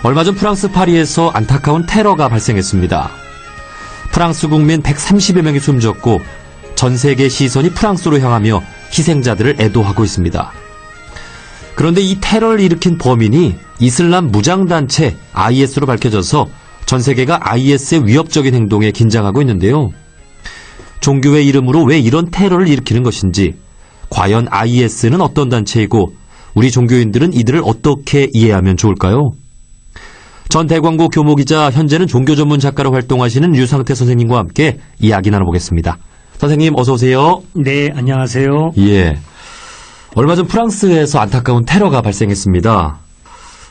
얼마 전 프랑스 파리에서 안타까운 테러가 발생했습니다. 프랑스 국민 130여 명이 숨졌고 전 세계 시선이 프랑스로 향하며 희생자들을 애도하고 있습니다. 그런데 이 테러를 일으킨 범인이 이슬람 무장단체 IS로 밝혀져서 전 세계가 IS의 위협적인 행동에 긴장하고 있는데요. 종교의 이름으로 왜 이런 테러를 일으키는 것인지, 과연 IS는 어떤 단체이고 우리 종교인들은 이들을 어떻게 이해하면 좋을까요? 전 대광고 교모기자, 현재는 종교 전문 작가로 활동하시는 유상태 선생님과 함께 이야기 나눠보겠습니다. 선생님 어서 오세요. 네, 안녕하세요. 예. 얼마 전 프랑스에서 안타까운 테러가 발생했습니다.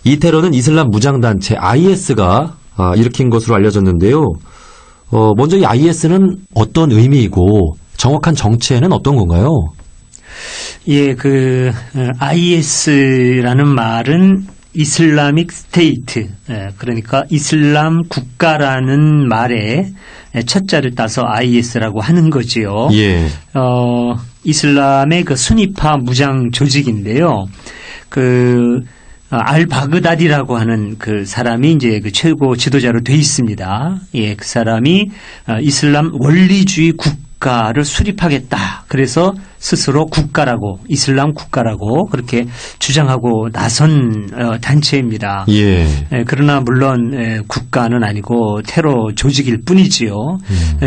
이 테러는 이슬람 무장단체 IS가 일으킨 것으로 알려졌는데요. 먼저 이 IS는 어떤 의미이고 정확한 정체는 어떤 건가요? 예, IS라는 말은 이슬라믹 스테이트, 그러니까 이슬람 국가라는 말에 첫자를 따서 IS라고 하는 거지요. 예. 이슬람의 수니파 무장 조직인데요. 알바그다디라고 하는 그 사람이 이제 최고 지도자로 돼 있습니다. 예, 그 사람이 이슬람 원리주의 국가를 수립하겠다. 그래서 스스로 국가라고, 이슬람 국가라고 그렇게 주장하고 나선 단체입니다. 예. 그러나 물론 국가는 아니고 테러 조직일 뿐이지요.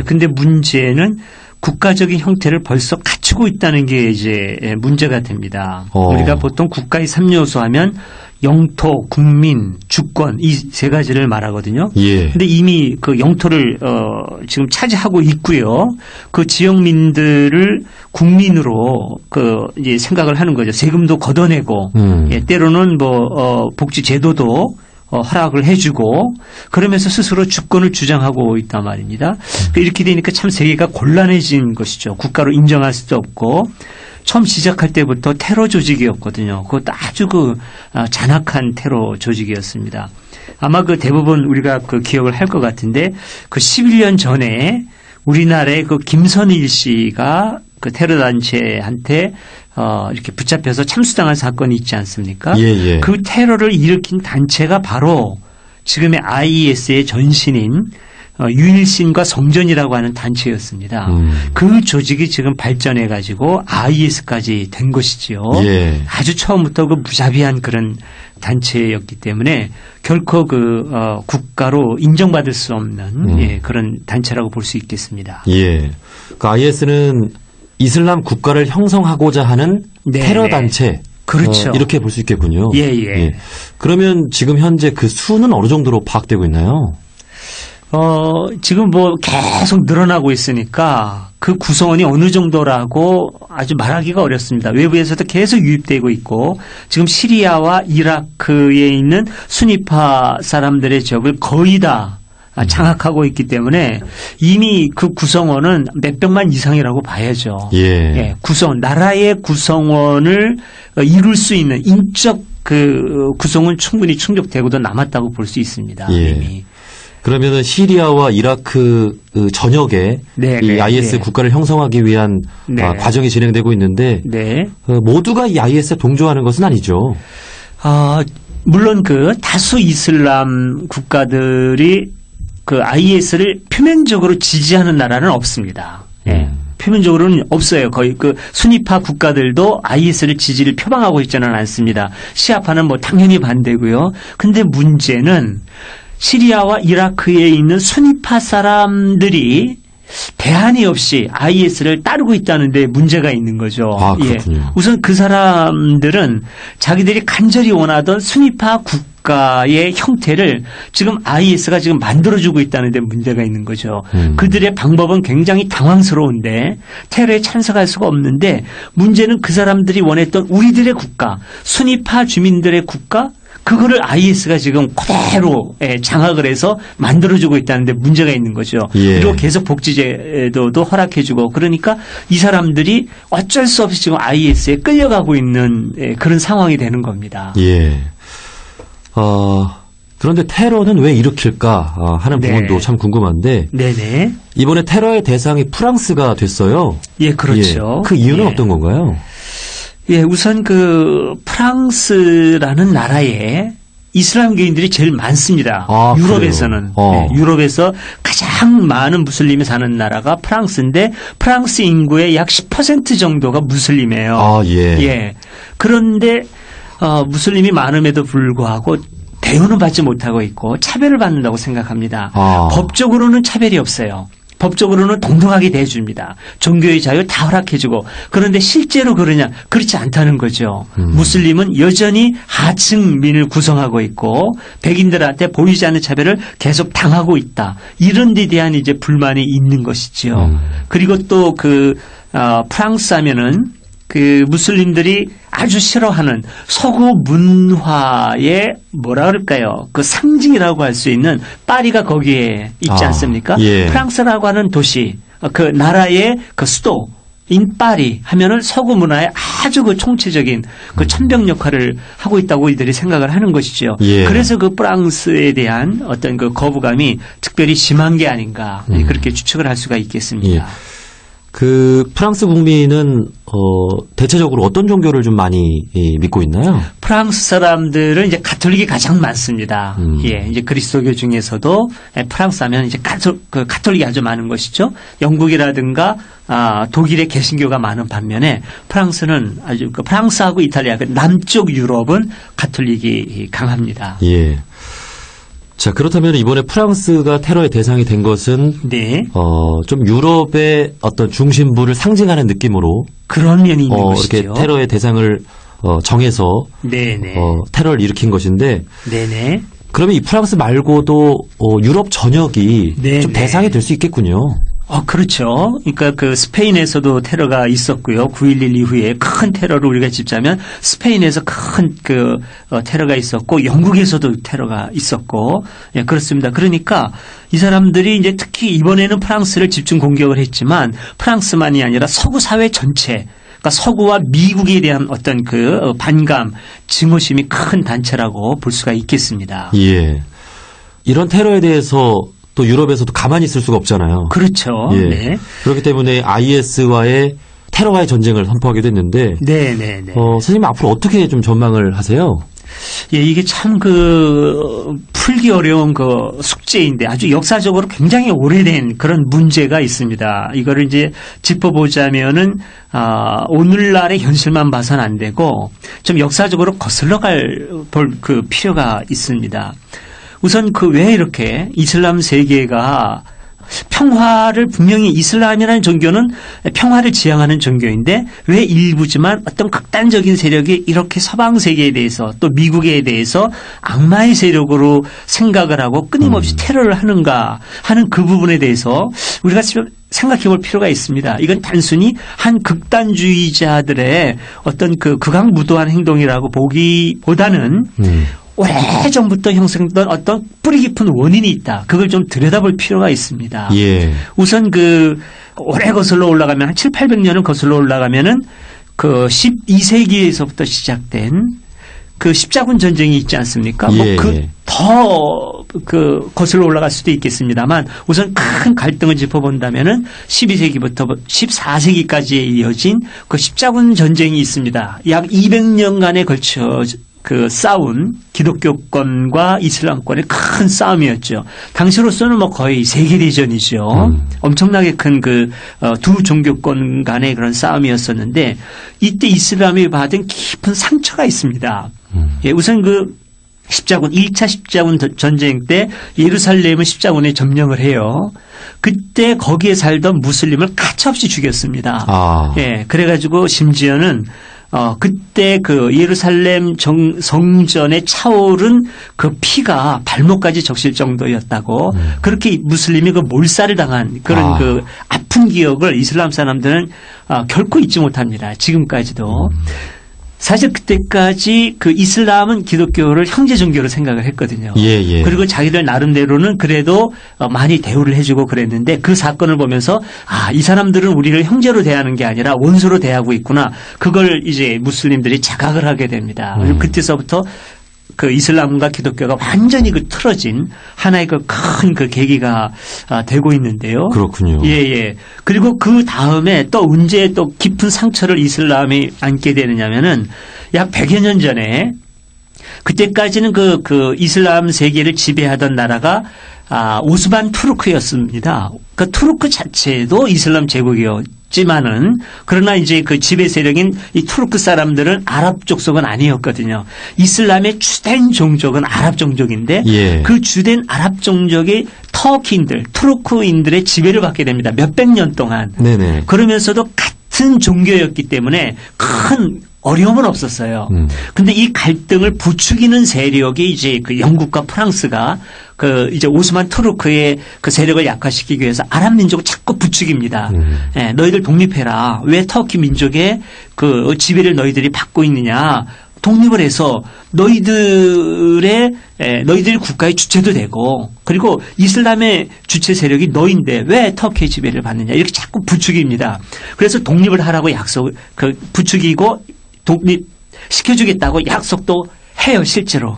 근데 문제는 국가적인 형태를 벌써 갖추고 있다는 게 이제 문제가 됩니다. 우리가 보통 국가의 3요소 하면 영토, 국민, 주권 이 세 가지를 말하거든요. 예. 근데 이미 그 영토를 지금 차지하고 있고요. 그 지역민들을 국민으로 이제 생각을 하는 거죠. 세금도 걷어내고 예, 때로는 복지 제도도 허락을 해주고 그러면서 스스로 주권을 주장하고 있단 말입니다. 이렇게 되니까 참 세계가 곤란해진 것이죠. 국가로 인정할 수도 없고 처음 시작할 때부터 테러 조직이었거든요. 그것도 아주 잔악한 테러 조직이었습니다. 아마 대부분 우리가 기억을 할 것 같은데 11년 전에 우리나라의 김선일 씨가 테러 단체한테 이렇게 붙잡혀서 참수당한 사건이 있지 않습니까? 예, 예. 그 테러를 일으킨 단체가 바로 지금의 IS의 전신인 유일신과 성전이라고 하는 단체였습니다. 그 조직이 지금 발전해가지고 IS까지 된 것이지요. 예. 아주 처음부터 무자비한 그런 단체였기 때문에 결코 국가로 인정받을 수 없는 예, 그런 단체라고 볼 수 있겠습니다. 예. IS는 이슬람 국가를 형성하고자 하는 테러 단체. 그렇죠. 이렇게 볼 수 있겠군요. 예, 예. 예. 그러면 지금 현재 그 수는 어느 정도로 파악되고 있나요? 지금 계속 늘어나고 있으니까 그 구성원이 어느 정도라고 아주 말하기가 어렵습니다. 외부에서도 계속 유입되고 있고 지금 시리아와 이라크에 있는 수니파 사람들의 적을 거의 다 장악하고 있기 때문에 이미 그 구성원은 몇백만 이상이라고 봐야죠. 예. 예, 나라의 구성원을 이룰 수 있는 인적 구성은 충분히 충족되고도 남았다고 볼 수 있습니다. 예. 이미. 그러면은 시리아와 이라크 전역에 이 IS 국가를 형성하기 위한 과정이 진행되고 있는데 모두가 이 IS에 동조하는 것은 아니죠. 물론 다수 이슬람 국가들이 IS를 표면적으로 지지하는 나라는 없습니다. 예. 표면적으로는 없어요. 거의 수니파 국가들도 IS를 지지를 표방하고 있지는 않습니다. 시아파는 당연히 반대고요. 근데 문제는 시리아와 이라크에 있는 수니파 사람들이 대안이 없이 IS를 따르고 있다는 데 문제가 있는 거죠. 그렇군요. 예. 우선 그 사람들은 자기들이 간절히 원하던 수니파 국가의 형태를 지금 IS가 지금 만들어주고 있다는 데 문제가 있는 거죠. 그들의 방법은 굉장히 당황스러운데 테러에 참석할 수가 없는데 문제는 그 사람들이 원했던 우리들의 국가, 수니파 주민들의 국가 그거를 IS가 지금 그대로 장악을 해서 만들어주고 있다는데 문제가 있는 거죠. 예. 그리고 계속 복지제도도 허락해주고 그러니까 이 사람들이 어쩔 수 없이 지금 IS에 끌려가고 있는 그런 상황이 되는 겁니다. 예. 그런데 테러는 왜 일으킬까 하는 부분도 참 궁금한데 네네. 이번에 테러의 대상이 프랑스가 됐어요. 예, 그렇죠. 그 이유는 어떤 건가요? 예, 우선 프랑스라는 나라에 이슬람교인들이 제일 많습니다. 유럽에서는. 네, 유럽에서 가장 많은 무슬림이 사는 나라가 프랑스인데 프랑스 인구의 약 10% 정도가 무슬림이에요. 예. 그런데 무슬림이 많음에도 불구하고 대우는 받지 못하고 있고 차별을 받는다고 생각합니다. 법적으로는 차별이 없어요. 법적으로는 동등하게 대해줍니다. 종교의 자유 다 허락해주고 그런데 실제로 그러냐? 그렇지 않다는 거죠. 무슬림은 여전히 하층민을 구성하고 있고 백인들한테 보이지 않는 차별을 계속 당하고 있다. 이런 데 대한 이제 불만이 있는 것이죠. 그리고 또 프랑스 하면은 그 무슬림들이 아주 싫어하는 서구 문화의 뭐라 그럴까요? 그 상징이라고 할 수 있는 파리가 거기에 있지 않습니까? 프랑스라고 하는 도시, 그 나라의 그 수도인 파리 하면은 서구 문화의 아주 그 총체적인 그 천병 역할을 하고 있다고 이들이 생각을 하는 것이죠. 그래서 그 프랑스에 대한 어떤 그 거부감이 특별히 심한 게 아닌가 그렇게 추측을 할 수가 있겠습니다. 그 프랑스 국민은 대체적으로 어떤 종교를 좀 많이 믿고 있나요? 프랑스 사람들은 이제 가톨릭이 가장 많습니다. 이제 그리스도교 중에서도 프랑스 하면 이제 가톨릭이 아주 많은 것이죠. 영국이라든가 독일의 개신교가 많은 반면에 프랑스는 아주 프랑스하고 이탈리아 남쪽 유럽은 가톨릭이 강합니다. 자, 그렇다면 이번에 프랑스가 테러의 대상이 된 것은 좀 유럽의 어떤 중심부를 상징하는 느낌으로 그런 면이 있는 것이죠. 이렇게 테러의 대상을 정해서 테러를 일으킨 것인데 그러면 이 프랑스 말고도 유럽 전역이 좀 대상이 될 수 있겠군요. 그렇죠. 그러니까 그 스페인에서도 테러가 있었고요. 9.11 이후에 큰 테러를 우리가 짚자면 스페인에서 큰 테러가 있었고 영국에서도 테러가 있었고 그렇습니다. 그러니까 이 사람들이 이제 특히 이번에는 프랑스를 집중 공격을 했지만 프랑스만이 아니라 서구 사회 전체 그러니까 서구와 미국에 대한 어떤 그 반감, 증오심이 큰 단체라고 볼 수가 있겠습니다. 이런 테러에 대해서 또 유럽에서도 가만히 있을 수가 없잖아요. 그렇죠. 그렇기 때문에 IS와의 테러와의 전쟁을 선포하게 됐는데 선생님 앞으로 어떻게 좀 전망을 하세요? 이게 참 풀기 어려운 숙제인데 아주 역사적으로 굉장히 오래된 그런 문제가 있습니다. 이거를 이제 짚어보자면은 오늘날의 현실만 봐서는 안 되고 좀 역사적으로 거슬러 볼 필요가 있습니다. 우선 왜 이렇게 이슬람 세계가 평화를 분명히 이슬람이라는 종교는 평화를 지향하는 종교인데 왜 일부지만 어떤 극단적인 세력이 이렇게 서방 세계에 대해서 또 미국에 대해서 악마의 세력으로 생각을 하고 끊임없이 테러를 하는가 하는 그 부분에 대해서 우리가 생각해 볼 필요가 있습니다. 이건 단순히 한 극단주의자들의 어떤 극악무도한 행동이라고 보기보다는 오래전부터 형성된 어떤 뿌리 깊은 원인이 있다. 그걸 좀 들여다볼 필요가 있습니다. 우선 오래 거슬러 올라가면 한 7, 800년을 거슬러 올라가면은 12세기에서부터 시작된 십자군 전쟁이 있지 않습니까? 거슬러 올라갈 수도 있겠습니다.만 우선 큰 갈등을 짚어본다면은 12세기부터 14세기까지에 이어진 십자군 전쟁이 있습니다. 약 200년간에 걸쳐 싸운 기독교권과 이슬람권의 큰 싸움이었죠. 당시로서는 거의 세계대전이죠. 엄청나게 큰 두 종교권 간의 그런 싸움이었었는데 이때 이슬람이 받은 깊은 상처가 있습니다. 우선 1차 십자군 전쟁 때 예루살렘을 십자군에 점령을 해요. 그때 거기에 살던 무슬림을 가차없이 죽였습니다. 그래가지고 심지어는 그때 예루살렘 성전에 차오른 피가 발목까지 적실 정도였다고 그렇게 무슬림이 몰살을 당한 그런 아픈 기억을 이슬람 사람들은 결코 잊지 못합니다. 지금까지도. 사실 그때까지 이슬람은 기독교를 형제 종교로 생각을 했거든요. 그리고 자기들 나름대로는 그래도 많이 대우를 해주고 그랬는데 그 사건을 보면서 이 사람들은 우리를 형제로 대하는 게 아니라 원수로 대하고 있구나. 그걸 이제 무슬림들이 자각을 하게 됩니다. 그리고 그때서부터 이슬람과 기독교가 완전히 틀어진 하나의 큰 계기가 되고 있는데요. 그렇군요. 그리고 그 다음에 또 언제 깊은 상처를 이슬람이 안게 되느냐면은 약 100여 년 전에 그때까지는 그 이슬람 세계를 지배하던 나라가 오스만 투르크였습니다. 그 투르크 자체도 이슬람 제국이었지만은 그러나 이제 그 지배 세력인 이 투르크 사람들은 아랍 족속은 아니었거든요. 이슬람의 주된 종족은 아랍 종족인데 예. 그 주된 아랍 종족이 터키인들, 투르크인들의 지배를 받게 됩니다. 몇백 년 동안. 네네. 그러면서도 같은 종교였기 때문에 큰 어려움은 없었어요. 근데 이 갈등을 부추기는 세력이 이제 그 영국과 프랑스가 그 이제 오스만 투르크의 그 세력을 약화시키기 위해서 아랍 민족을 자꾸 부추깁니다. 예, 너희들 독립해라. 왜 터키 민족의 그 지배를 너희들이 받고 있느냐. 독립을 해서 너희들이 국가의 주체도 되고 그리고 이슬람의 주체 세력이 너희인데 왜 터키의 지배를 받느냐 이렇게 자꾸 부추깁니다. 그래서 독립을 하라고 부추기고 독립시켜주겠다고 약속도 해요 실제로.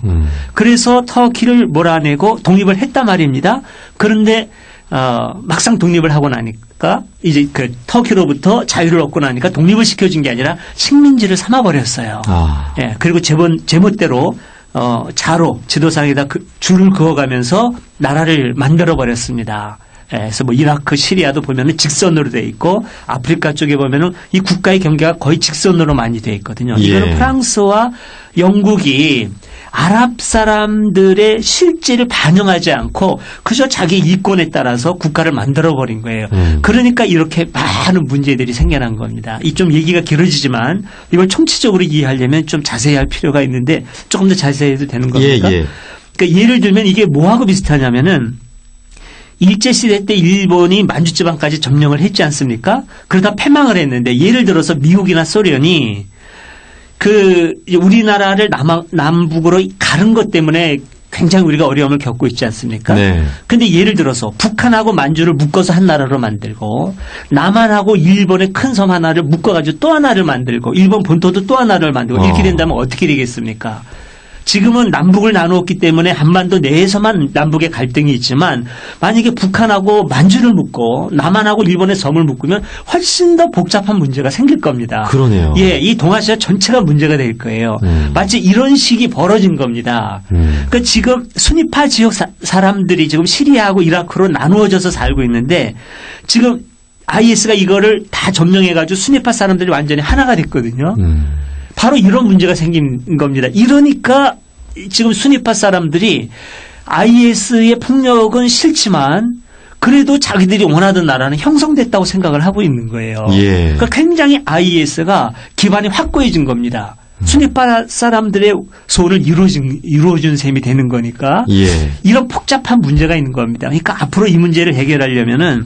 그래서 터키를 몰아내고 독립을 했단 말입니다. 그런데 막상 독립을 하고 나니까 이제 그 터키로부터 자유를 얻고 나니까 독립을 시켜준 게 아니라 식민지를 삼아버렸어요. 예, 그리고 제멋대로 자로 지도상에다 줄을 그어가면서 나라를 만들어 버렸습니다. 그래서 뭐 이라크, 시리아도 보면은 직선으로 돼 있고 아프리카 쪽에 보면은 이 국가의 경계가 거의 직선으로 많이 돼 있거든요. 예. 이거는 프랑스와 영국이 아랍 사람들의 실제를 반영하지 않고 그저 자기 이권에 따라서 국가를 만들어버린 거예요. 그러니까 이렇게 많은 문제들이 생겨난 겁니다. 이 좀 얘기가 길어지지만 이걸 총체적으로 이해하려면 좀 자세히 할 필요가 있는데 조금 더 자세히 해도 되는 겁니까? 예. 그러니까 예를 들면 이게 뭐하고 비슷하냐면은 일제시대 때 일본이 만주지방까지 점령을 했지 않습니까? 그러다 패망을 했는데 예를 들어서 미국이나 소련이 우리나라를 남북으로 가른 것 때문에 굉장히 우리가 어려움을 겪고 있지 않습니까? 네. 근데 예를 들어서 북한하고 만주를 묶어서 한 나라로 만들고 남한하고 일본의 큰 섬 하나를 묶어가지고 또 하나를 만들고 일본 본토도 또 하나를 만들고 이렇게 된다면 어떻게 되겠습니까? 지금은 남북을 나누었기 때문에 한반도 내에서만 남북의 갈등이 있지만 만약에 북한하고 만주를 묶고 남한하고 일본의 섬을 묶으면 훨씬 더 복잡한 문제가 생길 겁니다. 그러네요. 예, 이 동아시아 전체가 문제가 될 거예요. 마치 이런 식이 벌어진 겁니다. 그러니까 지금 순위파 지역 사람들이 지금 시리아하고 이라크로 나누어져서 살고 있는데 지금 IS가 이거를 다 점령해가지고 순위파 사람들이 완전히 하나가 됐거든요. 바로 이런 문제가 생긴 겁니다. 이러니까 지금 순위파 사람들이 IS의 폭력은 싫지만 그래도 자기들이 원하던 나라는 형성됐다고 생각을 하고 있는 거예요. 예. 그러니까 굉장히 IS가 기반이 확고해진 겁니다. 순위파 사람들의 소원을 이루어준 셈이 되는 거니까 예. 이런 복잡한 문제가 있는 겁니다. 그러니까 앞으로 이 문제를 해결하려면은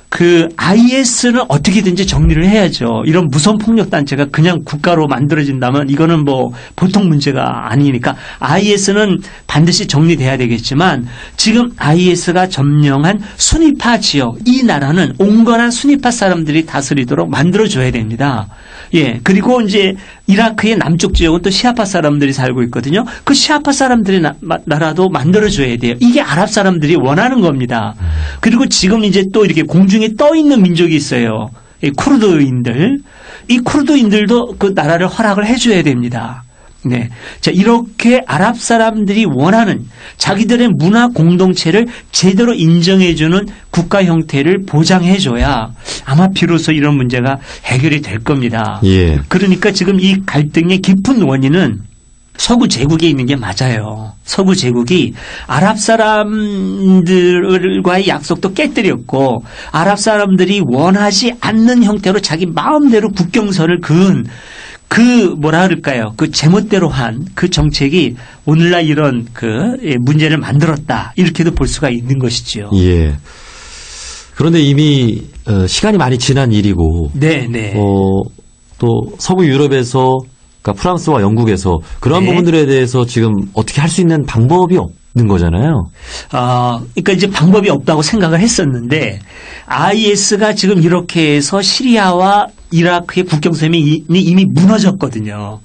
그 IS는 어떻게든지 정리를 해야죠. 이런 무선 폭력 단체가 그냥 국가로 만들어진다면 이거는 뭐 보통 문제가 아니니까 IS는 반드시 정리돼야 되겠지만 지금 IS가 점령한 순위파 지역 이 나라는 온건한 순위파 사람들이 다스리도록 만들어줘야 됩니다. 예. 그리고 이제 이라크의 남쪽 지역은 또 시아파 사람들이 살고 있거든요. 그 시아파 사람들의 나라도 만들어줘야 돼요. 이게 아랍 사람들이 원하는 겁니다. 그리고 지금 이제 또 이렇게 공중에 떠 있는 민족이 있어요. 이 쿠르드인들. 이 쿠르드인들도 그 나라를 허락을 해줘야 됩니다. 네. 자, 이렇게 아랍 사람들이 원하는 자기들의 문화 공동체를 제대로 인정해주는 국가 형태를 보장해줘야 아마 비로소 이런 문제가 해결이 될 겁니다. 예. 그러니까 지금 이 갈등의 깊은 원인은 서구 제국에 있는 게 맞아요. 서구 제국이 아랍 사람들과의 약속도 깨뜨렸고 아랍 사람들이 원하지 않는 형태로 자기 마음대로 국경선을 그은 그 제멋대로 한 그 정책이 오늘날 이런 문제를 만들었다. 이렇게도 볼 수가 있는 것이지요. 예. 그런데 이미 시간이 많이 지난 일이고 네. 또 서구 유럽에서 그러니까 프랑스와 영국에서 그런 네. 부분들에 대해서 지금 어떻게 할 수 있는 방법이 없는 거잖아요. 그러니까 이제 방법이 없다고 생각을 했었는데 IS가 지금 이렇게 해서 시리아와 이라크의 국경선이 이미 무너졌거든요.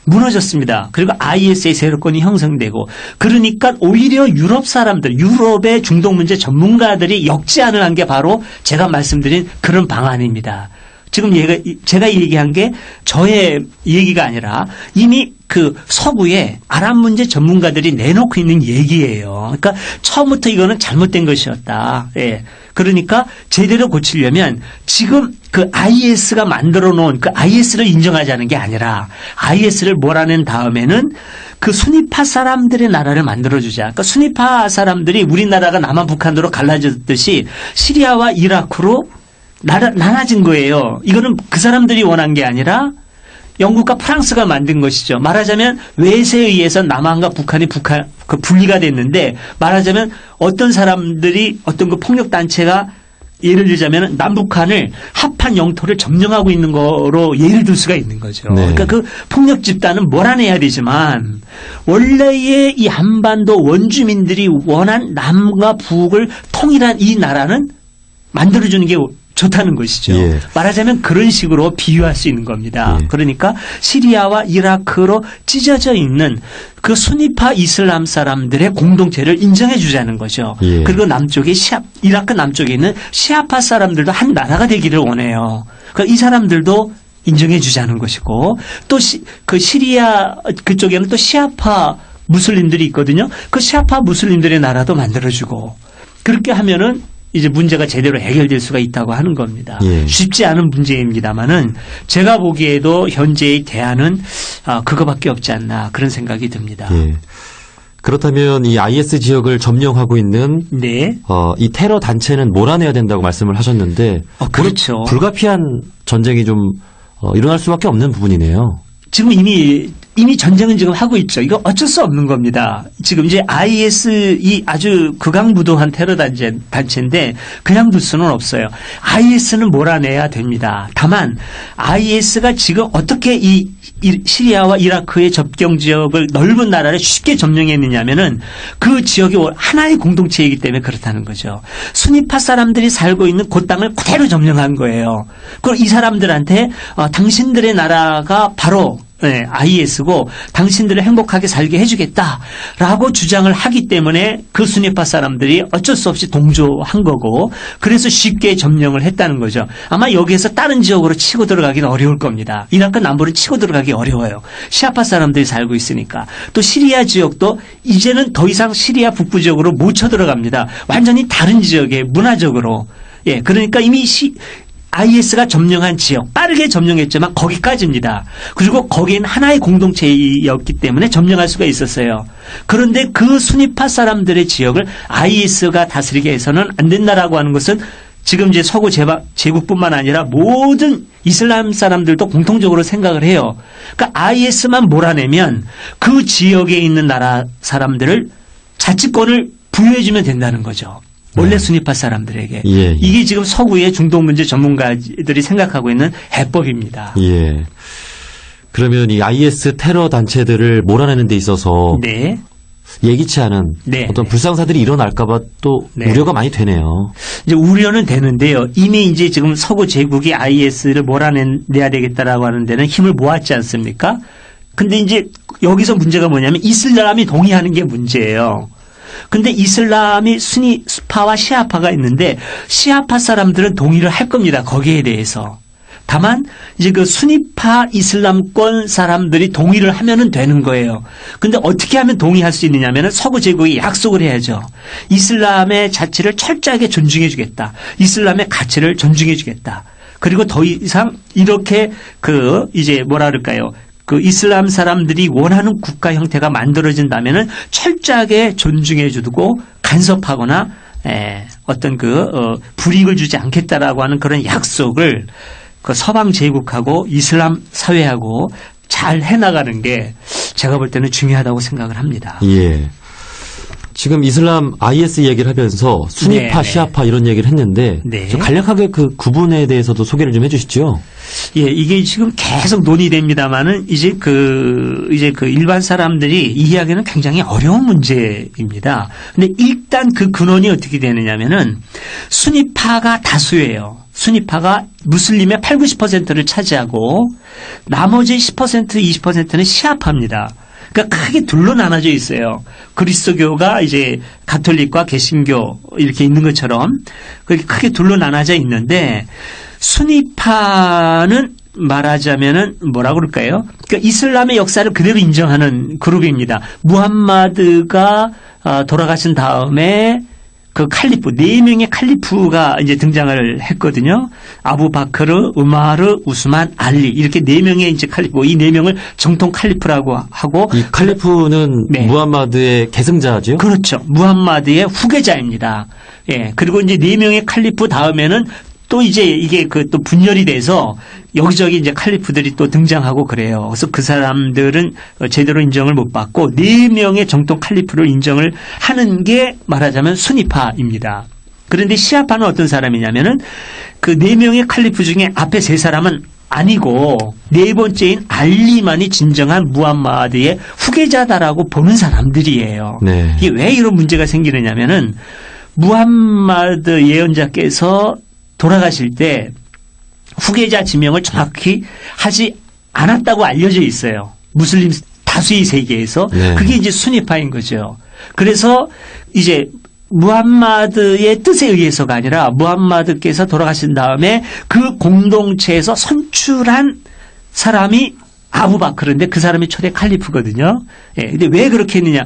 무너졌습니다. 그리고 IS의 세력권이 형성되고 그러니까 오히려 유럽의 중동 문제 전문가들이 역제안을 한 게 바로 제가 말씀드린 그런 방안입니다. 지금 제가 얘기한 게 저의 얘기가 아니라 이미 그 서구의 아랍 문제 전문가들이 내놓고 있는 얘기예요. 그러니까 처음부터 이거는 잘못된 것이었다. 예. 그러니까 제대로 고치려면 지금 그 IS가 만들어 놓은 그 IS를 인정하자는 게 아니라 IS를 몰아낸 다음에는 그 수니파 사람들의 나라를 만들어주자. 그러니까 수니파 사람들이 우리나라가 남한 북한으로 갈라졌듯이 시리아와 이라크로 나눠진 거예요. 이거는 그 사람들이 원한 게 아니라 영국과 프랑스가 만든 것이죠. 말하자면 외세에 의해서 남한과 북한이 그 분리가 됐는데 말하자면 어떤 사람들이 어떤 그 폭력 단체가 예를 들자면 남북한을 합한 영토를 점령하고 있는 거로 예를 들 수가 있는 거죠. 네. 그러니까 그 폭력 집단은 몰아내야 되지만 원래의 이 한반도 원주민들이 원한 남과 북을 통일한 이 나라는 만들어주는 게 좋다는 것이죠. 예. 말하자면 그런 식으로 비유할 수 있는 겁니다. 예. 그러니까 시리아와 이라크로 찢어져 있는 그 수니파 이슬람 사람들의 공동체를 인정해 주자는 거죠. 예. 그리고 남쪽에 이라크 남쪽에 있는 시아파 사람들도 한 나라가 되기를 원해요. 그러니까 이 사람들도 인정해 주자는 것이고 또 그 시리아 그쪽에는 또 시아파 무슬림들이 있거든요. 그 시아파 무슬림들의 나라도 만들어주고 그렇게 하면은 이제 문제가 제대로 해결될 수가 있다고 하는 겁니다. 예. 쉽지 않은 문제입니다만은 제가 보기에도 현재의 대안은 그거밖에 없지 않나 그런 생각이 듭니다. 예. 그렇다면 이 IS 지역을 점령하고 있는 네. 이 테러 단체는 몰아내야 된다고 말씀을 하셨는데 그렇죠. 불가피한 전쟁이 좀 일어날 수밖에 없는 부분이네요. 지금 이미 전쟁은 지금 하고 있죠. 이거 어쩔 수 없는 겁니다. 지금 이제 IS 이 아주 극악무도한 테러 단체인데 그냥 둘 수는 없어요. IS는 몰아내야 됩니다. 다만 IS가 지금 어떻게 이 시리아와 이라크의 접경 지역을 넓은 나라를 쉽게 점령했느냐면은 그 지역이 하나의 공동체이기 때문에 그렇다는 거죠. 수니파 사람들이 살고 있는 그 땅을 그대로 점령한 거예요. 그리고 이 사람들한테 당신들의 나라가 바로 IS고 당신들을 행복하게 살게 해주겠다라고 주장을 하기 때문에 그 수니파 사람들이 어쩔 수 없이 동조한 거고 그래서 쉽게 점령을 했다는 거죠. 아마 여기에서 다른 지역으로 치고 들어가기는 어려울 겁니다. 이라크 남부는 치고 들어가기 어려워요. 시아파 사람들이 살고 있으니까. 또 시리아 지역도 이제는 더 이상 시리아 북부 지역으로 못 쳐들어갑니다. 완전히 다른 지역에 문화적으로. 예, 그러니까 이미 IS가 점령한 지역, 빠르게 점령했지만 거기까지입니다. 그리고 거기는 하나의 공동체였기 때문에 점령할 수가 있었어요. 그런데 그 수니파 사람들의 지역을 IS가 다스리게 해서는 안 된다라고 하는 것은 지금 이제 서구 제국뿐만 아니라 모든 이슬람 사람들도 공통적으로 생각을 해요. 그러니까 IS만 몰아내면 그 지역에 있는 나라 사람들을 자치권을 부여해주면 된다는 거죠. 원래 수니파 사람들에게. 예. 이게 지금 서구의 중동 문제 전문가들이 생각하고 있는 해법입니다. 예. 그러면 이 IS 테러 단체들을 몰아내는 데 있어서 네. 예기치 않은 네. 어떤 불상사들이 일어날까봐 또 네. 우려가 많이 되네요. 이제 우려는 되는데요. 이미 이제 지금 서구 제국이 IS를 몰아내야 되겠다라고 하는 데는 힘을 모았지 않습니까? 근데 이제 여기서 문제가 뭐냐면 이슬람이 동의하는 게 문제예요. 근데 이슬람이 수니파와 시아파가 있는데 시아파 사람들은 동의를 할 겁니다. 거기에 대해서. 다만 이제 그 수니파 이슬람권 사람들이 동의를 하면은 되는 거예요. 근데 어떻게 하면 동의할 수 있느냐면은 서구 제국이 약속을 해야죠. 이슬람의 자치를 철저하게 존중해 주겠다. 이슬람의 가치를 존중해 주겠다. 그리고 더 이상 이렇게 이제 뭐라 그럴까요? 그 이슬람 사람들이 원하는 국가 형태가 만들어진다면은 철저하게 존중해 주고 간섭하거나 어떤 불이익을 주지 않겠다라고 하는 그런 약속을 그 서방 제국하고 이슬람 사회하고 잘 해나가는 게 제가 볼 때는 중요하다고 생각을 합니다. 예. 지금 이슬람 IS 얘기를 하면서 수니파, 네. 시아파 이런 얘기를 했는데 네. 좀 간략하게 그 구분에 대해서도 소개를 좀 해주시죠. 예, 이게 지금 계속 논의됩니다만은 이제 일반 사람들이 이해하기는 굉장히 어려운 문제입니다. 근데 일단 그 근원이 어떻게 되느냐면은 수니파가 다수예요. 수니파가 무슬림의 8, 90%를 차지하고 나머지 10%, 20%는 시아파입니다. 그러니까 크게 둘로 나눠져 있어요. 그리스도교가 이제 가톨릭과 개신교 이렇게 있는 것처럼 그렇게 크게 둘로 나눠져 있는데 수니파는 말하자면은 뭐라 그럴까요? 그러니까 이슬람의 역사를 그대로 인정하는 그룹입니다. 무함마드가 돌아가신 다음에 그 칼리프, 4명의 칼리프가 이제 등장을 했거든요. 아부바크르, 우마르, 우스만, 알리. 이렇게 4명의 이제 칼리프, 이 4명을 정통 칼리프라고 하고. 이 칼리프는 네. 무함마드의 계승자죠? 그렇죠. 무함마드의 후계자입니다. 예. 그리고 이제 4명의 칼리프 다음에는 또 이제 이게 그 또 분열이 돼서 여기저기 이제 칼리프들이 또 등장하고 그래요. 그래서 그 사람들은 제대로 인정을 못 받고 4명의 정통 칼리프를 인정을 하는 게 말하자면 수니파입니다. 그런데 시아파는 어떤 사람이냐면은 그 4명의 칼리프 중에 앞에 3사람은 아니고 4번째인 알리만이 진정한 무함마드의 후계자다라고 보는 사람들이에요. 네. 이게 왜 이런 문제가 생기느냐면은 무함마드 예언자께서 돌아가실 때 후계자 지명을 정확히 하지 않았다고 알려져 있어요. 무슬림 다수의 세계에서. 네. 그게 이제 수니파인 거죠. 그래서 이제 무함마드의 뜻에 의해서가 아니라 무함마드께서 돌아가신 다음에 그 공동체에서 선출한 사람이 아부바크르인데 그 사람이 초대 칼리프거든요. 예. 근데 왜 그렇게 했느냐?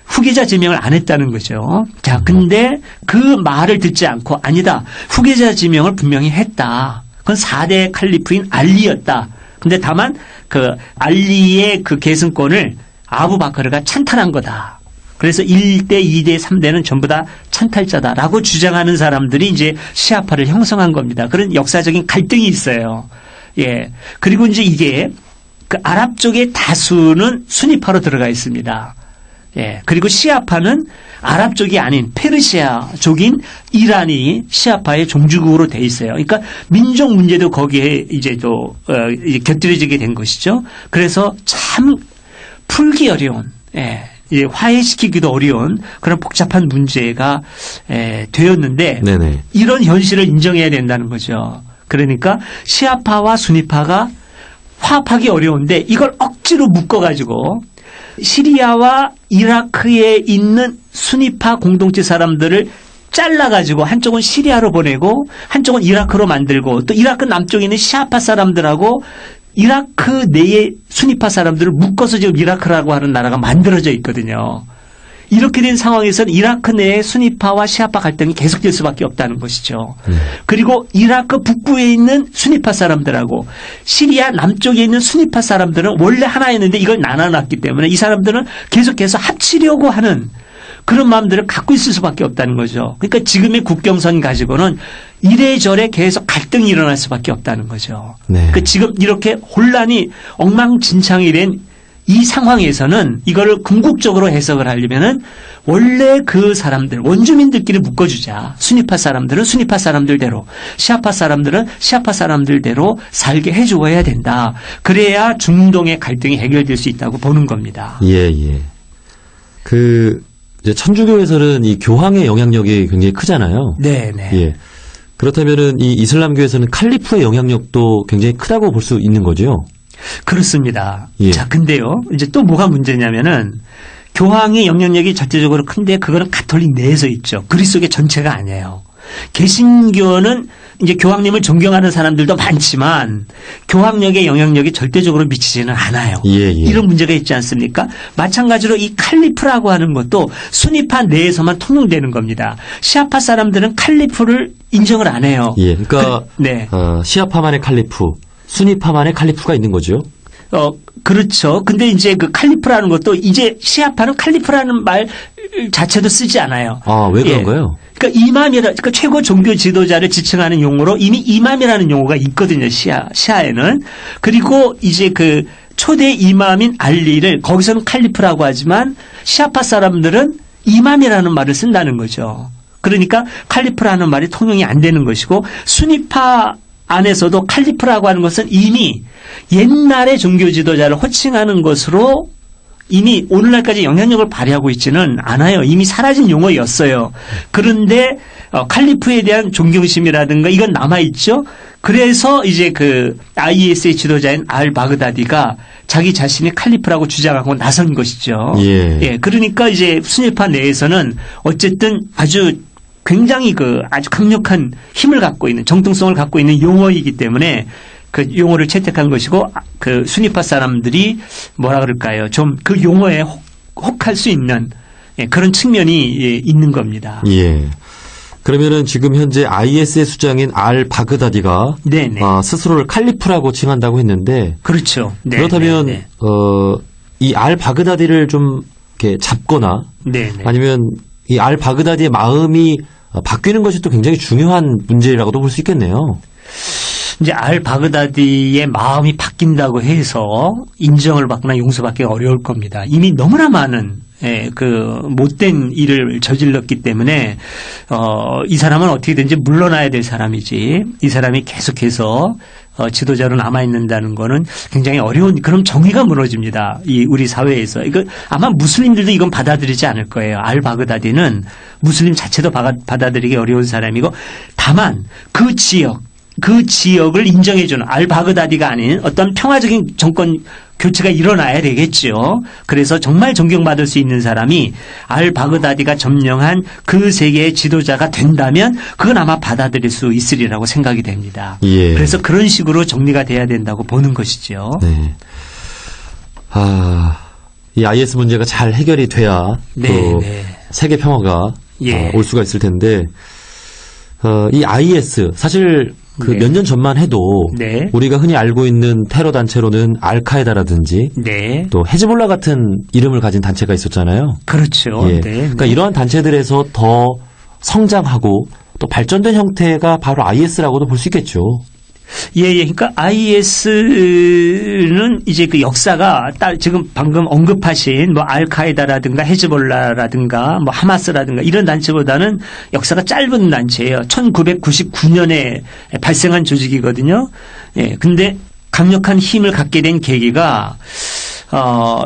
후계자 지명을 안 했다는 거죠. 자, 근데 그 말을 듣지 않고 아니다. 후계자 지명을 분명히 했다. 그건 4대 칼리프인 알리였다. 근데 다만 그 알리의 그 계승권을 아부바크르가 찬탈한 거다. 그래서 1대, 2대, 3대는 전부 다 찬탈자다라고 주장하는 사람들이 이제 시아파를 형성한 겁니다. 그런 역사적인 갈등이 있어요. 예. 그리고 이제 이게 그 아랍 쪽의 다수는 수니파로 들어가 있습니다. 예. 그리고 시아파는 아랍 쪽이 아닌 페르시아족인 이란이 시아파의 종주국으로 돼 있어요. 그러니까 민족 문제도 거기에 이제 또 곁들여지게 된 것이죠. 그래서 참 풀기 어려운, 예. 화해시키기도 어려운 그런 복잡한 문제가 되었는데 네네. 이런 현실을 인정해야 된다는 거죠. 그러니까 시아파와 수니파가 화합하기 어려운데 이걸 억지로 묶어가지고 시리아와 이라크에 있는 수니파 공동체 사람들을 잘라가지고 한쪽은 시리아로 보내고 한쪽은 이라크로 만들고 또 이라크 남쪽에 있는 시아파 사람들하고 이라크 내의 수니파 사람들을 묶어서 지금 이라크라고 하는 나라가 만들어져 있거든요. 이렇게 된 상황에서는 이라크 내의 수니파와 시아파 갈등이 계속될 수밖에 없다는 것이죠. 그리고 이라크 북부에 있는 수니파 사람들하고 시리아 남쪽에 있는 수니파 사람들은 원래 하나였는데 이걸 나눠놨기 때문에 이 사람들은 계속해서 합치려고 하는 그런 마음들을 갖고 있을 수밖에 없다는 거죠. 그러니까 지금의 국경선 가지고는 이래저래 계속 갈등이 일어날 수밖에 없다는 거죠. 네. 그러니까 지금 이렇게 혼란이 엉망진창이 된 이 상황에서는 이거를 궁극적으로 해석을 하려면은 원래 그 사람들, 원주민들끼리 묶어주자. 수니파 사람들은 수니파 사람들대로, 시아파 사람들은 시아파 사람들대로 살게 해주어야 된다. 그래야 중동의 갈등이 해결될 수 있다고 보는 겁니다. 예, 예. 이제 천주교에서는 이 교황의 영향력이 굉장히 크잖아요. 네, 네. 예. 그렇다면은 이 이슬람교에서는 칼리프의 영향력도 굉장히 크다고 볼 수 있는 거죠. 그렇습니다. 예. 자, 근데요, 이제 또 뭐가 문제냐면은 교황의 영향력이 절대적으로 큰데 그거는 가톨릭 내에서 있죠. 그리스 속의 전체가 아니에요. 개신교는 이제 교황님을 존경하는 사람들도 많지만 교황력의 영향력이 절대적으로 미치지는 않아요. 예, 예. 이런 문제가 있지 않습니까? 마찬가지로 이 칼리프라고 하는 것도 수니파 내에서만 통용되는 겁니다. 시아파 사람들은 칼리프를 인정을 안 해요. 예, 그러니까 네. 시아파만의 칼리프, 수니파만의 칼리프가 있는 거죠. 그렇죠. 근데 이제 그 칼리프라는 것도 이제 시아파는 칼리프라는 말 자체도 쓰지 않아요. 아, 왜 그런가요? 예. 그러니까 그러니까 최고 종교 지도자를 지칭하는 용어로 이미 이맘이라는 용어가 있거든요. 시아에는. 그리고 이제 그 초대 이맘인 알리를 거기서는 칼리프라고 하지만 시아파 사람들은 이맘이라는 말을 쓴다는 거죠. 그러니까 칼리프라는 말이 통용이 안 되는 것이고 수니파 안에서도 칼리프라고 하는 것은 이미 옛날의 종교 지도자를 호칭하는 것으로 이미 오늘날까지 영향력을 발휘하고 있지는 않아요. 이미 사라진 용어였어요. 그런데 칼리프에 대한 존경심이라든가 이건 남아있죠. 그래서 이제 그 IS의 지도자인 알 바그다디가 자기 자신이 칼리프라고 주장하고 나선 것이죠. 예. 예. 그러니까 이제 수니파 내에서는 어쨌든 아주 굉장히 그 아주 강력한 힘을 갖고 있는 정통성을 갖고 있는 용어이기 때문에 그 용어를 채택한 것이고 그 순위파 사람들이 뭐라 그럴까요? 좀 그 용어에 혹할 수 있는 그런 측면이 있는 겁니다. 예. 그러면은 지금 현재 IS의 수장인 알 바그다디가 스스로를 칼리프라고 칭한다고 했는데 그렇죠. 네, 그렇다면 이 알 바그다디를 좀 이렇게 잡거나 아니면 이 알 바그다디의 마음이 바뀌는 것이 또 굉장히 중요한 문제라고도 볼 수 있겠네요. 이제 알 바그다디의 마음이 바뀐다고 해서 인정을 받거나 용서받기가 어려울 겁니다. 이미 너무나 많은 그 못된 일을 저질렀기 때문에 이 사람은 어떻게든지 물러나야 될 사람이지 이 사람이 계속해서 지도자로 남아 있는다는 거는 굉장히 어려운 그럼 정의가 무너집니다. 이 우리 사회에서 이거 아마 무슬림들도 이건 받아들이지 않을 거예요. 알 바그다디는 무슬림 자체도 받아들이기 어려운 사람이고 다만 그 지역을 인정해주는 알 바그다디가 아닌 어떤 평화적인 정권 교체가 일어나야 되겠죠. 그래서 정말 존경받을 수 있는 사람이 알 바그다디가 점령한 그 세계의 지도자가 된다면 그건 아마 받아들일 수 있으리라고 생각이 됩니다. 예. 그래서 그런 식으로 정리가 돼야 된다고 보는 것이죠. 네. 이 IS 문제가 잘 해결이 돼야 세계 평화가 올 수가 있을 텐데 이 IS 사실 그 몇 년 전만 해도 우리가 흔히 알고 있는 테러 단체로는 알카에다라든지 또 헤즈볼라 같은 이름을 가진 단체가 있었잖아요. 그렇죠. 예. 그러니까 이러한 단체들에서 더 성장하고 또 발전된 형태가 바로 IS라고도 볼 수 있겠죠. 예. 그러니까 IS는 이제 그 역사가 지금 방금 언급하신 뭐 알카에다라든가 헤즈볼라라든가 뭐 하마스라든가 이런 단체보다는 역사가 짧은 단체예요. 1999년에 발생한 조직이거든요. 예. 근데 강력한 힘을 갖게 된 계기가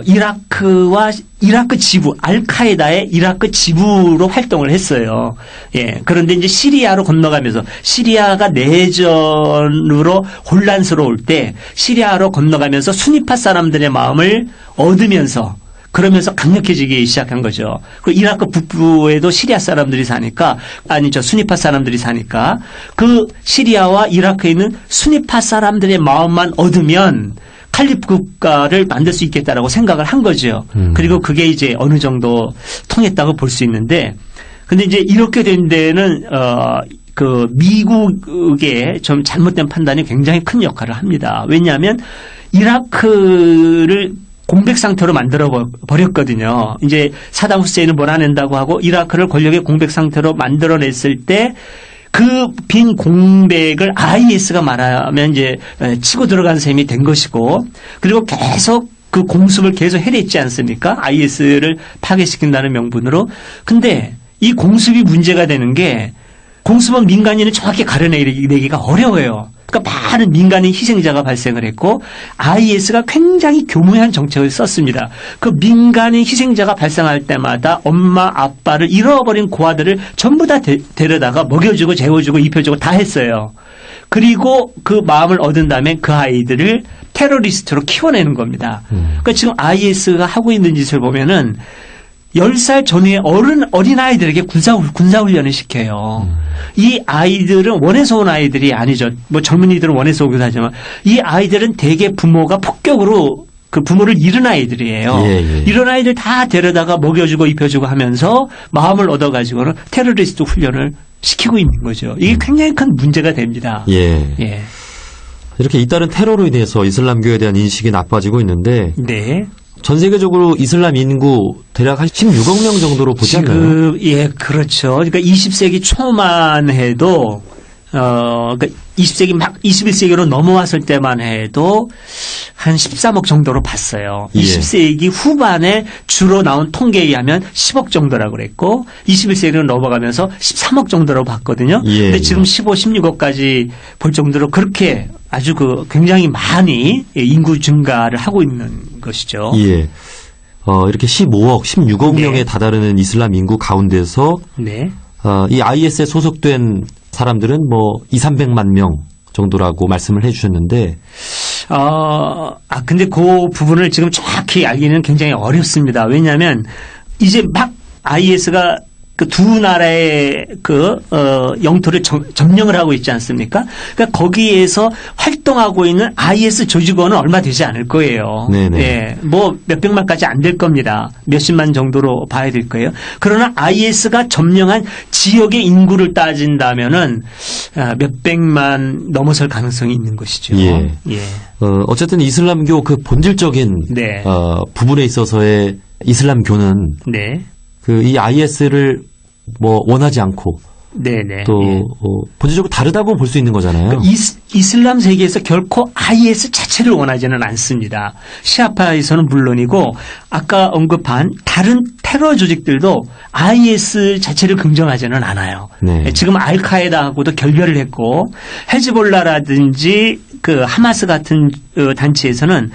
이라크 지부, 알카에다의 이라크 지부로 활동을 했어요. 예. 그런데 이제 시리아로 건너가면서 시리아가 내전으로 혼란스러울 때 시리아로 건너가면서 수니파 사람들의 마음을 얻으면서 그러면서 강력해지기 시작한 거죠. 그리고 이라크 북부에도 시리아 사람들이 사니까 수니파 사람들이 사니까 그 시리아와 이라크에 있는 수니파 사람들의 마음만 얻으면 칼리프 국가를 만들 수 있겠다라고 생각을 한 거죠. 그리고 그게 이제 어느 정도 통했다고 볼 수 있는데, 근데 이제 이렇게 된 데는 그 미국의 좀 잘못된 판단이 굉장히 큰 역할을 합니다. 왜냐하면 이라크를 공백 상태로 만들어 버렸거든요. 이제 사담 후세인을 몰아낸다고 하고 이라크를 권력의 공백 상태로 만들어냈을 때 그 빈 공백을 IS가 말하면 이제 치고 들어간 셈이 된 것이고, 그리고 계속 그 공습을 계속 해냈지 않습니까? IS를 파괴시킨다는 명분으로. 근데 이 공습이 문제가 되는 게 공습은 민간인을 정확히 가려내기가 어려워요. 그러니까 많은 민간인 희생자가 발생을 했고 IS가 굉장히 교묘한 정책을 썼습니다. 그 민간인 희생자가 발생할 때마다 엄마 아빠를 잃어버린 고아들을 전부 다 데려다가 먹여주고 재워주고 입혀주고 다 했어요. 그리고 그 마음을 얻은 다음에 그 아이들을 테러리스트로 키워내는 겁니다. 그러니까 지금 IS가 하고 있는 짓을 보면은 10살 전후의 어린아이들에게 군사훈련을 시켜요. 이 아이들은 원해서 온 아이들이 아니죠. 뭐 젊은이들은 원해서 오기도 하지만 이 아이들은 대개 부모가 폭격으로 그 부모를 잃은 아이들이에요. 이런 아이들 다 데려다가 먹여주고 입혀주고 하면서 마음을 얻어가지고는 테러리스트 훈련을 시키고 있는 거죠. 이게 굉장히 큰 문제가 됩니다. 이렇게 잇따른 테러로 인해서 이슬람교에 대한 인식이 나빠지고 있는데 전 세계적으로 이슬람 인구 대략 한 16억 명 정도로 보지 않나요? 예, 그렇죠. 그러니까 20세기 초만 해도 그러니까 20세기 막 21세기로 넘어왔을 때만 해도 한 13억 정도로 봤어요. 20세기 후반에 주로 나온 통계에 의하면 10억 정도라고 그랬고 21세기로 넘어가면서 13억 정도로 봤거든요. 근데 지금 15, 16억까지 볼 정도로 그렇게 아주 그 굉장히 많이 인구 증가를 하고 있는 것이죠. 이렇게 15억, 16억 명에 다다르는 이슬람 인구 가운데서 이 IS에 소속된 사람들은 뭐 200~300만 명 정도라고 말씀을 해주셨는데 근데 그 부분을 지금 정확히 알기는 굉장히 어렵습니다. 왜냐하면 이제 막 IS가 그 두 나라의 영토를 점령을 하고 있지 않습니까? 그러니까 거기에서 활동하고 있는 IS 조직원은 얼마 되지 않을 거예요. 네네. 예, 뭐 몇백만까지 안 될 겁니다. 몇십만 정도로 봐야 될 거예요. 그러나 IS가 점령한 지역의 인구를 따진다면은 몇백만 넘어설 가능성이 있는 것이죠. 예. 예. 어쨌든 이슬람교 그 본질적인 네. 부분에 있어서의 이슬람교는 네. 이 IS를 뭐 원하지 않고 네네. 또 예. 본질적으로 다르다고 볼 수 있는 거잖아요. 그러니까 이슬람 세계에서 결코 IS 자체를 원하지는 않습니다. 시아파에서는 물론이고 아까 언급한 다른 테러 조직들도 IS 자체를 긍정하지는 않아요. 네. 지금 알카에다하고도 결별을 했고 헤즈볼라라든지 그 하마스 같은 단체에서는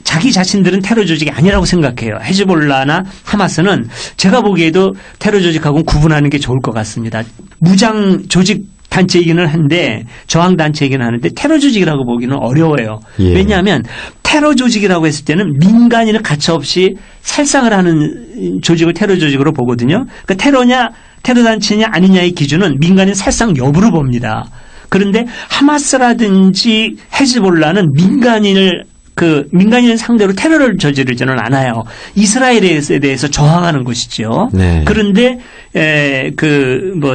자기 자신들은 테러 조직이 아니라고 생각해요. 헤즈볼라나 하마스는 제가 보기에도 테러 조직하고는 구분하는 게 좋을 것 같습니다. 무장 조직 단체이기는 한데 저항 단체이기는 하는데 테러 조직이라고 보기는 어려워요. 예. 왜냐하면 테러 조직이라고 했을 때는 민간인을 가차없이 살상을 하는 조직을 테러 조직으로 보거든요. 그러니까 테러 단체냐 아니냐의 기준은 민간인 살상 여부를 봅니다. 그런데 하마스라든지 헤즈볼라는 민간인을 상대로 테러를 저지르지는 않아요. 이스라엘에 대해서 저항하는 것이죠. 네. 그런데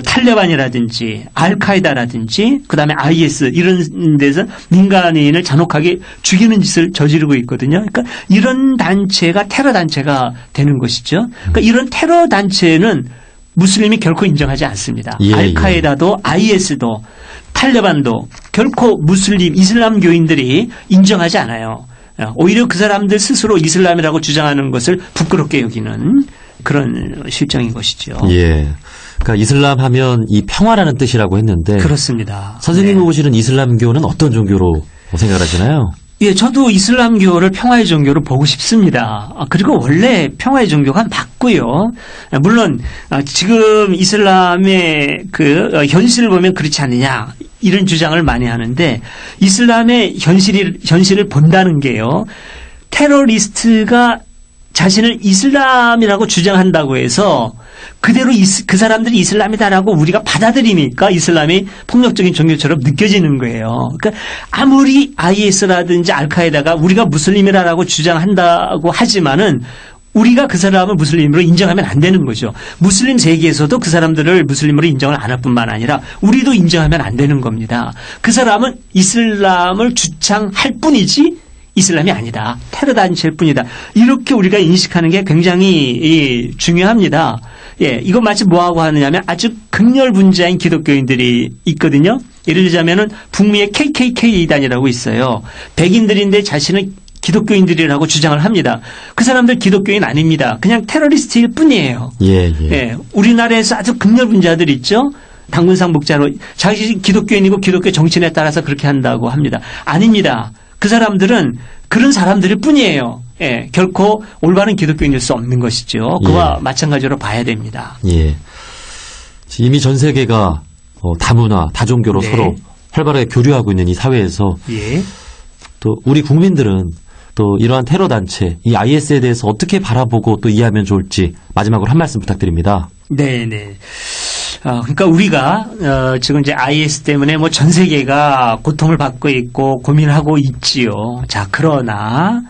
탈레반이라든지 알카에다라든지 그다음에 IS 이런 데서 민간인을 잔혹하게 죽이는 짓을 저지르고 있거든요. 그러니까 이런 단체가 테러 단체가 되는 것이죠. 그러니까 이런 테러 단체는 무슬림이 결코 인정하지 않습니다. 예, 알카에다도 IS도 탈레반도 결코 무슬림 이슬람교인들이 인정하지 않아요. 오히려 그 사람들 스스로 이슬람이라고 주장하는 것을 부끄럽게 여기는 그런 실정인 것이죠. 예. 그러니까 이슬람 하면 이 평화라는 뜻이라고 했는데 그렇습니다. 선생님이 네. 보시는 이슬람교는 어떤 종교로 생각하시나요? 예, 저도 이슬람교를 평화의 종교로 보고 싶습니다. 그리고 원래 평화의 종교가 맞고요. 물론 지금 이슬람의 현실을 보면 그렇지 않느냐 이런 주장을 많이 하는데 이슬람의 현실을 본다는 게요. 테러리스트가 자신을 이슬람이라고 주장한다고 해서 그대로 그 사람들이 이슬람이다라고 우리가 받아들이니까 이슬람이 폭력적인 종교처럼 느껴지는 거예요. 그러니까 아무리 IS라든지 알카에다가 우리가 무슬림이라고 주장한다고 하지만은 우리가 그 사람을 무슬림으로 인정하면 안 되는 거죠. 무슬림 세계에서도 그 사람들을 무슬림으로 인정을 안 할 뿐만 아니라 우리도 인정하면 안 되는 겁니다. 그 사람은 이슬람을 주창할 뿐이지 이슬람이 아니다. 테러 단체일 뿐이다. 이렇게 우리가 인식하는 게 굉장히 중요합니다. 예, 이거 마치 뭐하고 하느냐면 아주 극렬분자인 기독교인들이 있거든요. 예를 들자면은 북미의 KKK단이라고 있어요. 백인들인데 자신은 기독교인들이라고 주장을 합니다. 그 사람들 기독교인 아닙니다. 그냥 테러리스트일 뿐이에요. 예. 예, 우리나라에서 아주 극렬분자들 있죠. 당군상 목자로 자기 기독교인이고 기독교 정신에 따라서 그렇게 한다고 합니다. 아닙니다. 그 사람들은 그런 사람들일 뿐이에요. 예, 결코 올바른 기독교인일 수 없는 것이죠. 그와 예. 마찬가지로 봐야 됩니다. 예. 이미 전 세계가 다문화, 다종교로 네. 서로 활발하게 교류하고 있는 이 사회에서 예. 또 우리 국민들은 또 이러한 테러 단체, 이 IS에 대해서 어떻게 바라보고 또 이해하면 좋을지 마지막으로 한 말씀 부탁드립니다. 네. 그러니까 우리가 지금 이제 IS 때문에 뭐 전 세계가 고통을 받고 있고 고민하고 있지요. 자, 그러나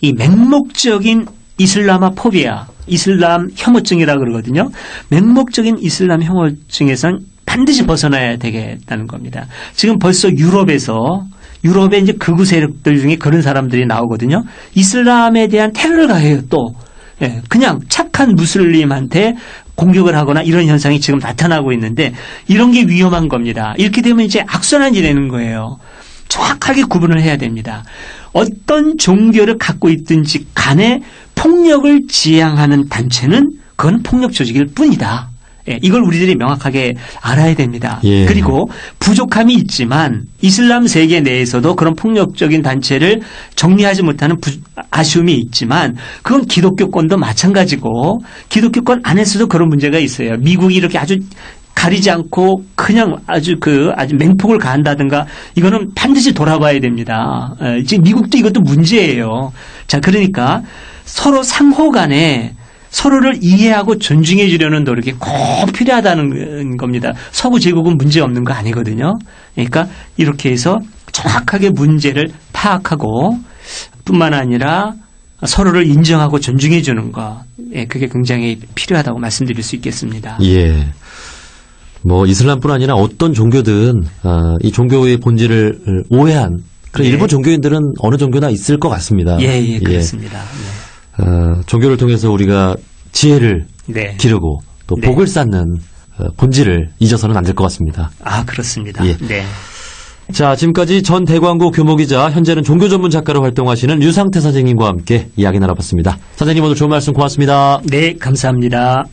이 맹목적인 이슬람화 포비아, 이슬람 혐오증이라 그러거든요. 맹목적인 이슬람 혐오증에선 반드시 벗어나야 되겠다는 겁니다. 지금 벌써 유럽의 이제 극우 세력들 중에 그런 사람들이 나오거든요. 이슬람에 대한 테러를 가해요, 또. 예, 그냥 착한 무슬림한테 공격을 하거나 이런 현상이 지금 나타나고 있는데 이런 게 위험한 겁니다. 이렇게 되면 이제 악순환이 되는 거예요. 정확하게 구분을 해야 됩니다. 어떤 종교를 갖고 있든지 간에 폭력을 지향하는 단체는 그건 폭력 조직일 뿐이다. 예, 이걸 우리들이 명확하게 알아야 됩니다. 예. 그리고 부족함이 있지만 이슬람 세계 내에서도 그런 폭력적인 단체를 정리하지 못하는 아쉬움이 있지만 그건 기독교권도 마찬가지고 기독교권 안에서도 그런 문제가 있어요. 미국이 이렇게 아주 가리지 않고 그냥 아주 맹폭을 가한다든가 이거는 반드시 돌아봐야 됩니다. 지금 미국도 이것도 문제예요. 자, 그러니까 서로 상호 간에 서로를 이해하고 존중해 주려는 노력이 꼭 필요하다는 겁니다. 서구 제국은 문제 없는 거 아니거든요. 그러니까 이렇게 해서 정확하게 문제를 파악하고 뿐만 아니라 서로를 인정하고 존중해 주는 거, 예, 그게 굉장히 필요하다고 말씀드릴 수 있겠습니다. 예. 뭐 이슬람뿐 아니라 어떤 종교든 이 종교의 본질을 오해한 그런 예. 일부 종교인들은 어느 종교나 있을 것 같습니다. 예, 그렇습니다. 종교를 통해서 우리가 지혜를 네. 기르고 또 네. 복을 쌓는 본질을 잊어서는 안 될 것 같습니다. 아, 그렇습니다. 예. 네. 자, 지금까지 전 대광고 교목이자 현재는 종교 전문 작가로 활동하시는 류상태 선생님과 함께 이야기 나눠봤습니다. 선생님 오늘 좋은 말씀 고맙습니다. 네, 감사합니다.